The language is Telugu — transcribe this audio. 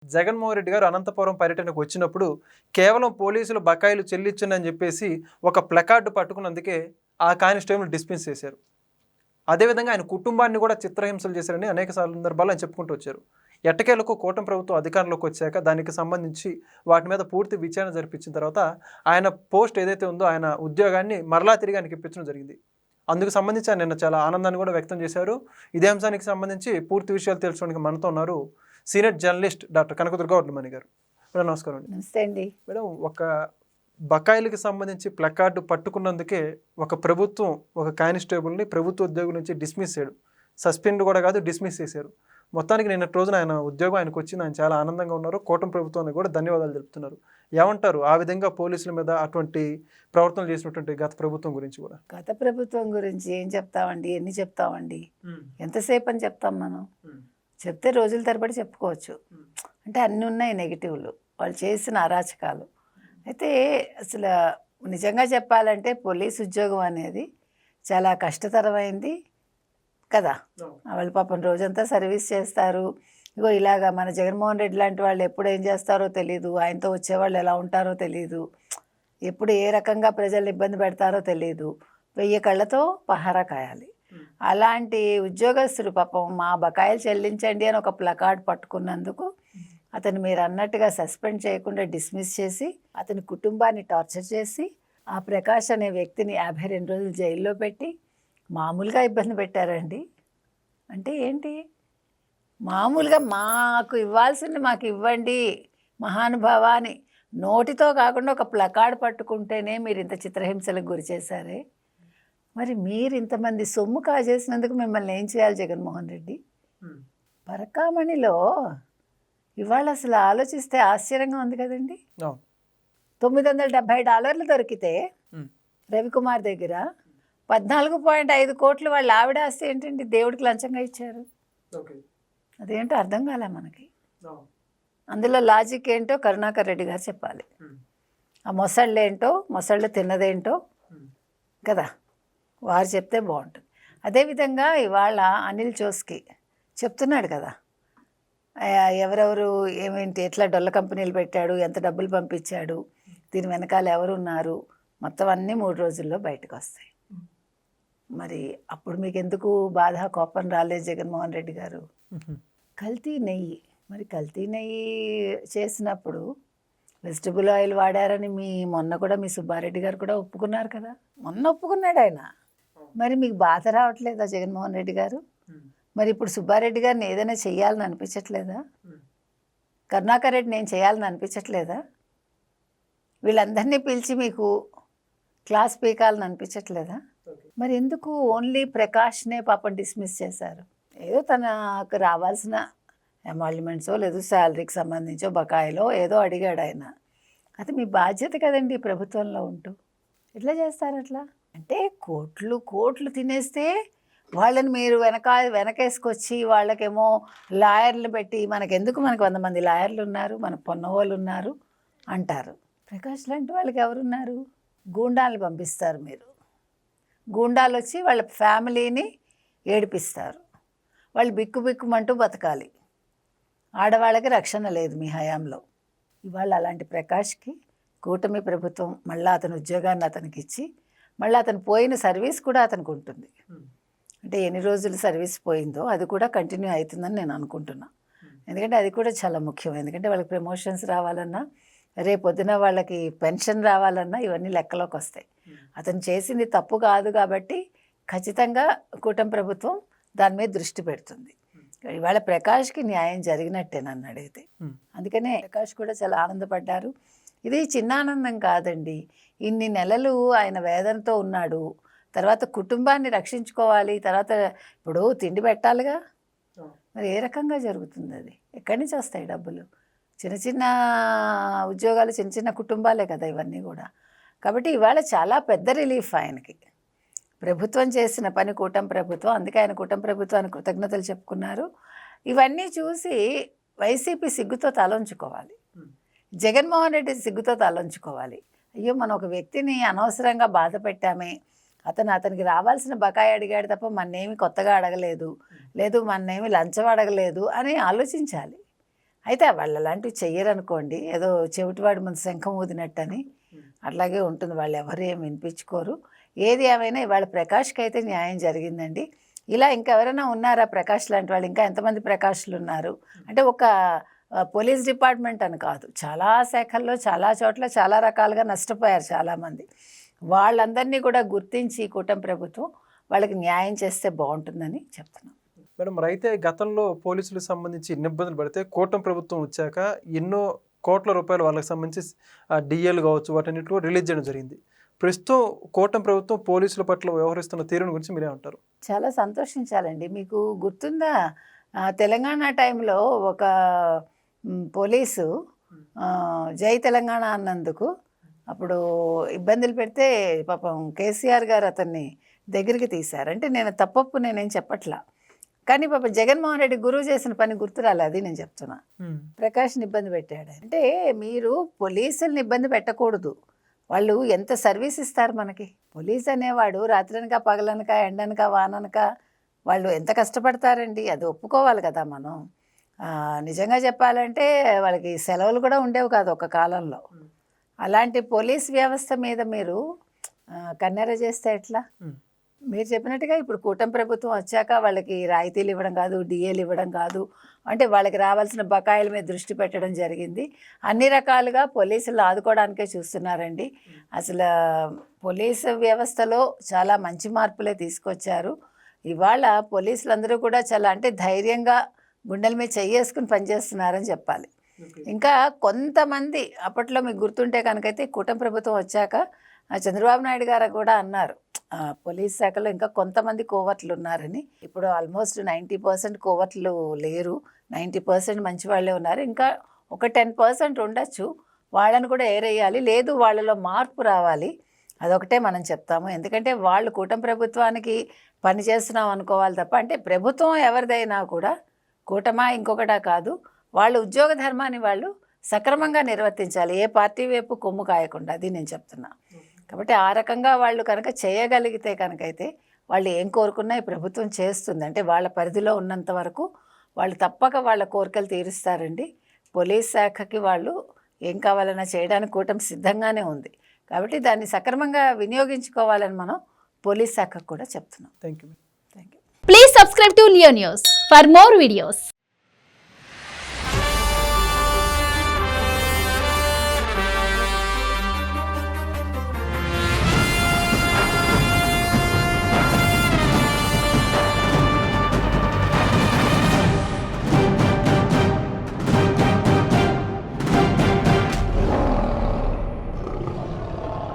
జగన్మోహన్ రెడ్డి గారు అనంతపురం పర్యటనకు వచ్చినప్పుడు కేవలం పోలీసులు బకాయిలు చెల్లించండి చెప్పేసి ఒక ప్లకార్డు పట్టుకున్నందుకే ఆ కానిస్టేబుల్ డిస్మిస్ చేశారు. అదేవిధంగా ఆయన కుటుంబాన్ని కూడా చిత్రహింసలు చేశారని అనేక సందర్భాల్లో ఆయన చెప్పుకుంటూ వచ్చారు. ఎట్టకేలకు కూటమి ప్రభుత్వం అధికారంలోకి వచ్చాక దానికి సంబంధించి వాటి మీద పూర్తి విచారణ జరిపించిన తర్వాత ఆయన పోస్ట్ ఏదైతే ఉందో ఆయన ఉద్యోగాన్ని మరలా తిరిగి ఆయనకి ఇప్పించడం జరిగింది. అందుకు సంబంధించి ఆయన నిన్న చాలా ఆనందాన్ని కూడా వ్యక్తం చేశారు. ఇదే అంశానికి సంబంధించి పూర్తి విషయాలు తెలుసుకోవడానికి మనతో ఉన్నారు senior journalist doctor Kanakadurga Vadlamani గారు. మేడం నమస్కారం అండి. నమస్తే అండి. మేడం, ఒక బకాయిలకి సంబంధించి ప్లకార్డు పట్టుకున్నందుకే ఒక ప్రభుత్వం ఒక కానిస్టేబుల్ని ప్రభుత్వ ఉద్యోగం నుంచి డిస్మిస్ చేయడు, సస్పెండ్ కూడా కాదు, డిస్మిస్ చేశారు. మొత్తానికి నిన్నటి రోజున ఆయన ఉద్యోగం ఆయనకు వచ్చింది, ఆయన చాలా ఆనందంగా ఉన్నారు. కూటమి ప్రభుత్వానికి కూడా ధన్యవాదాలు తెలుపుతున్నారు. ఏమంటారు ఆ విధంగా పోలీసుల మీద అటువంటి ప్రవర్తనలు చేసినటువంటి గత ప్రభుత్వం గురించి? కూడా గత ప్రభుత్వం గురించి ఏం చెప్తామండి, ఎన్ని చెప్తామండి, ఎంతసేపు అని చెప్తాం మనం? చెప్తే రోజుల తరబడి చెప్పుకోవచ్చు. అంటే అన్నీ ఉన్నాయి నెగిటివ్లు, వాళ్ళు చేసిన అరాచకాలు. అయితే అసలు నిజంగా చెప్పాలంటే పోలీస్ ఉద్యోగం అనేది చాలా కష్టతరమైంది కదా. వాళ్ళు పాపం రోజంతా సర్వీస్ చేస్తారు. ఇగో ఇలాగా మన జగన్మోహన్ రెడ్డి లాంటి వాళ్ళు ఎప్పుడు ఏం చేస్తారో తెలియదు, ఆయనతో వచ్చేవాళ్ళు ఎలా ఉంటారో తెలియదు, ఎప్పుడు ఏ రకంగా ప్రజల్ని ఇబ్బంది పెడతారో తెలియదు, 1000 కళ్ళతో పహారా కాయాలి. అలాంటి ఉద్యోగస్తుడు పాపం మా బకాయిలు చెల్లించండి అని ఒక ప్లకార్డ్ పట్టుకున్నందుకు అతను మీరు అన్నట్టుగా సస్పెండ్ చేయకుండా డిస్మిస్ చేసి అతని కుటుంబాన్ని టార్చర్ చేసి ఆ ప్రకాష్ అనే వ్యక్తిని 52 రోజులు జైల్లో పెట్టి మామూలుగా ఇబ్బంది పెట్టారండి. అంటే ఏంటి, మామూలుగా మాకు ఇవ్వాల్సింది మాకు ఇవ్వండి మహానుభావ అని నోటితో కాకుండా ఒక ప్లకార్డ్ పట్టుకుంటేనే మీరు ఇంత చిత్రహింసలకు గురి చేశారే, మరి మీరు ఇంతమంది సొమ్ము కాజేసినందుకు మిమ్మల్ని ఏం చేయాలి జగన్మోహన్ రెడ్డి? పరకామణిలో ఇవాళ అసలు ఆలోచిస్తే ఆశ్చర్యంగా ఉంది కదండి. $970 దొరికితే రవికుమార్ దగ్గర 14.5 కోట్లు వాళ్ళ ఆవిడ ఆస్తి ఏంటండి దేవుడికి లంచంగా ఇచ్చారు. అదేంటో అర్థం కాలే మనకి. అందులో లాజిక్ ఏంటో కరుణాకర్ రెడ్డి గారు చెప్పాలి. ఆ మొసళ్ళు ఏంటో, మొసళ్ళు తిన్నదేంటో కదా, వారు చెప్తే బాగుంటుంది. అదేవిధంగా ఇవాళ అనిల్ చోస్కి చెప్తున్నాడు కదా, ఎవరెవరు ఏమేంటి ఎట్లా డొల్ల కంపెనీలు పెట్టాడు, ఎంత డబ్బులు పంపించాడు, దీని వెనకాల ఎవరున్నారు, మొత్తం అన్నీ 3 రోజుల్లో బయటకు వస్తాయి. మరి అప్పుడు మీకు ఎందుకు బాధ, కోపం రాలేదు జగన్మోహన్ రెడ్డి గారు? కల్తీ నెయ్యి, మరి కల్తీ నెయ్యి చేసినప్పుడు వెజిటబుల్ ఆయిల్ వాడారని మొన్న కూడా మీ సుబ్బారెడ్డి గారు కూడా ఒప్పుకున్నారు కదా, మొన్న ఒప్పుకున్నాడు ఆయన. మరి మీకు బాధ రావట్లేదా జగన్మోహన్ రెడ్డి గారు? మరి ఇప్పుడు సుబ్బారెడ్డి గారిని ఏదైనా చెయ్యాలని అనిపించట్లేదా? కరుణాకర్ రెడ్డి నేను చేయాలని అనిపించట్లేదా? వీళ్ళందరినీ పిలిచి మీకు క్లాస్ పీకాలని అనిపించట్లేదా? మరి ఎందుకు ఓన్లీ ప్రకాష్నే పాపం డిస్మిస్ చేశారు? ఏదో తనకు రావాల్సిన ఎమాల్యుమెంట్సో లేదు శాలరీకి సంబంధించో బకాయిలో ఏదో అడిగాడు ఆయన. అది మీ బాధ్యత కదండి ప్రభుత్వంలో ఉంటూ. ఎట్లా చేస్తారు అట్లా? అంటే కోట్లు కోట్లు తినేస్తే వాళ్ళని మీరు వెనకేసుకొచ్చి వాళ్ళకేమో లాయర్లు పెట్టి మనకెందుకు, మనకు 100 మంది లాయర్లు ఉన్నారు, మన పొన్నవాళ్ళు ఉన్నారు అంటారు. ప్రకాష్ లాంటి వాళ్ళకి ఎవరున్నారు? గూండాలను పంపిస్తారు మీరు. గూండాలు వచ్చి వాళ్ళ ఫ్యామిలీని ఏడిపిస్తారు. వాళ్ళు బిక్కుబిక్కుమంటూ బతకాలి. ఆడవాళ్ళకి రక్షణ లేదు మీ హయాంలో. ఇవాళ అలాంటి ప్రకాష్కి కూటమి ప్రభుత్వం మళ్ళీ అతని ఉద్యోగాన్ని అతనికి ఇచ్చి మళ్ళీ అతను పోయిన సర్వీస్ కూడా అతనికి ఉంటుంది. అంటే ఎన్ని రోజులు సర్వీస్ పోయిందో అది కూడా కంటిన్యూ అవుతుందని నేను అనుకుంటున్నా. ఎందుకంటే అది కూడా చాలా ముఖ్యం. ఎందుకంటే వాళ్ళకి ప్రమోషన్స్ రావాలన్నా, రేపొద్దున వాళ్ళకి పెన్షన్ రావాలన్నా ఇవన్నీ లెక్కలోకి వస్తాయి. అతను చేసింది తప్పు కాదు కాబట్టి ఖచ్చితంగా కూటమి ప్రభుత్వం దాని మీద దృష్టి పెడుతుంది. ఇవాళ ప్రకాష్కి న్యాయం జరిగినట్టే నన్ను అడిగితే. అందుకనే ప్రకాష్ కూడా చాలా ఆనందపడ్డారు. ఇది చిన్న ఆనందం కాదండి. ఇన్ని నెలలు ఆయన వేదనతో ఉన్నాడు. తర్వాత కుటుంబాన్ని రక్షించుకోవాలి, తర్వాత ఇప్పుడు తిండి పెట్టాలిగా. మరి ఏ రకంగా జరుగుతుంది అది? ఎక్కడి నుంచి వస్తాయి డబ్బులు? చిన్న చిన్న ఉద్యోగాలు, చిన్న చిన్న కుటుంబాలే కదా ఇవన్నీ కూడా. కాబట్టి ఇవాళ చాలా పెద్ద రిలీఫ్ ఆయనకి. ప్రభుత్వం చేసిన పని, కూటమి ప్రభుత్వం, అందుకే ఆయన కూటమి ప్రభుత్వానికి కృతజ్ఞతలు చెప్పుకున్నారు. ఇవన్నీ చూసి వైసీపీ సిగ్గుతో తలంచుకోవాలి, జగన్మోహన్ రెడ్డి సిగ్గుతో తలంచుకోవాలి. అయ్యో మనం ఒక వ్యక్తిని అనవసరంగా బాధ పెట్టామే, అతనికి రావాల్సిన బకాయి అడిగాడు తప్ప మన్నేమి కొత్తగా అడగలేదు, లేదు మన్నేమి లంచం అడగలేదు అని ఆలోచించాలి. అయితే వాళ్ళు అలాంటివి చెయ్యరనుకోండి, ఏదో చెవిటివాడు ముందు శంఖం ఊదినట్టని అట్లాగే ఉంటుంది. వాళ్ళు ఎవరు ఏం వినిపించుకోరు. ఏది ఏమైనా ఇవాళ ప్రకాష్కి అయితే న్యాయం జరిగిందండి. ఇలా ఇంకెవరైనా ఉన్నారా ప్రకాష్ లాంటి వాళ్ళు? ఇంకా ఎంతమంది ప్రకాష్లు ఉన్నారు అంటే ఒక పోలీస్ డిపార్ట్మెంట్ అని కాదు, చాలా శాఖల్లో చాలా చోట్ల చాలా రకాలుగా నష్టపోయారు చాలామంది. వాళ్ళందరినీ కూడా గుర్తించి కూటమి ప్రభుత్వం వాళ్ళకి న్యాయం చేస్తే బాగుంటుందని చెప్తున్నాం. మేడం, మరి అయితే గతంలో పోలీసులకు సంబంధించి ఎన్ని ఇబ్బందులు పడితే కూటమి ప్రభుత్వం వచ్చాక ఎన్నో కోట్ల రూపాయలు వాళ్ళకి సంబంధించి డిఏలు కావచ్చు వాటన్నిటి కూడా రిలీజ్ చేయడం జరిగింది. ప్రస్తుతం కూటమి ప్రభుత్వం పోలీసుల పట్ల వ్యవహరిస్తున్న తీరుని గురించి మీరేమంటారు? చాలా సంతోషించాలండి. మీకు గుర్తుందా, తెలంగాణ టైంలో ఒక పోలీసు జై తెలంగాణ అన్నందుకు అప్పుడు ఇబ్బందులు పెడితే పాపం కేసీఆర్ గారు అతన్ని దగ్గరికి తీశారు. అంటే నేను తప్పప్పు నేనేం చెప్పట్లా, కానీ పాపం జగన్మోహన్ రెడ్డి గురువు చేసిన పని గుర్తురాలి, అది నేను చెప్తున్నా. ప్రకాష్ని ఇబ్బంది పెట్టాడు అంటే మీరు పోలీసుల్ని ఇబ్బంది పెట్టకూడదు. వాళ్ళు ఎంత సర్వీస్ ఇస్తారు మనకి. పోలీస్ అనేవాడు రాత్రనక పగలనక ఎండనక వాననక వాళ్ళు ఎంత కష్టపడతారండి, అది ఒప్పుకోవాలి కదా మనం. నిజంగా చెప్పాలంటే వాళ్ళకి సెలవులు కూడా ఉండేవి కాదు ఒక కాలంలో. అలాంటి పోలీస్ వ్యవస్థ మీద మీరు కన్నెర చేస్తే ఎట్లా? మీరు చెప్పినట్టుగా ఇప్పుడు కూటమి ప్రభుత్వం వచ్చాక వాళ్ళకి రాయితీలు ఇవ్వడం కాదు, డిఏలు ఇవ్వడం కాదు, అంటే వాళ్ళకి రావాల్సిన బకాయిల మీద దృష్టి పెట్టడం జరిగింది. అన్ని రకాలుగా పోలీసులు ఆదుకోవడానికే చూస్తున్నారండి. అసలు పోలీసు వ్యవస్థలో చాలా మంచి మార్పులే తీసుకొచ్చారు. ఇవాళ పోలీసులందరూ కూడా చాలా అంటే ధైర్యంగా గుండెల మీద చెయ్యేసుకుని పనిచేస్తున్నారని చెప్పాలి. ఇంకా కొంతమంది అప్పట్లో మీకు గుర్తుంటే కనుకైతే కూటమి ప్రభుత్వం వచ్చాక చంద్రబాబు నాయుడు గారు కూడా అన్నారు పోలీస్ శాఖలో ఇంకా కొంతమంది కోవర్ట్లు ఉన్నారని. ఇప్పుడు ఆల్మోస్ట్ 90% కోవర్ట్లు లేరు, 90% మంచి వాళ్ళే ఉన్నారు. ఇంకా ఒక 10% ఉండొచ్చు, వాళ్ళని కూడా ఏరేయాలి. లేదు వాళ్ళలో మార్పు రావాలి, అదొకటే మనం చెప్తాము. ఎందుకంటే వాళ్ళు కూటమి ప్రభుత్వానికి పని చేస్తున్నాం అనుకోవాలి తప్ప, అంటే ప్రభుత్వం ఎవరిదైనా కూడా కూటమా ఇంకొకటా కాదు, వాళ్ళు ఉద్యోగ ధర్మాన్ని వాళ్ళు సక్రమంగా నిర్వర్తించాలి, ఏ పార్టీ వైపు కొమ్ము కాయకుండా, అది నేను చెప్తున్నా. కాబట్టి ఆ రకంగా వాళ్ళు కనుక చేయగలిగితే కనుకైతే వాళ్ళు ఏం కోరుకున్నా ఈ ప్రభుత్వం చేస్తుంది. అంటే వాళ్ళ పరిధిలో ఉన్నంత వరకు వాళ్ళు తప్పక వాళ్ళ కోరికలు తీరుస్తారండి. పోలీస్ శాఖకి వాళ్ళు ఏం కావాలన్నా చేయడానికి కూటమి సిద్ధంగానే ఉంది. కాబట్టి దాన్ని సక్రమంగా వినియోగించుకోవాలని మనం పోలీస్ శాఖకు కూడా చెప్తున్నాం. Thank you. Thank you. Please subscribe to Leo News for more videos.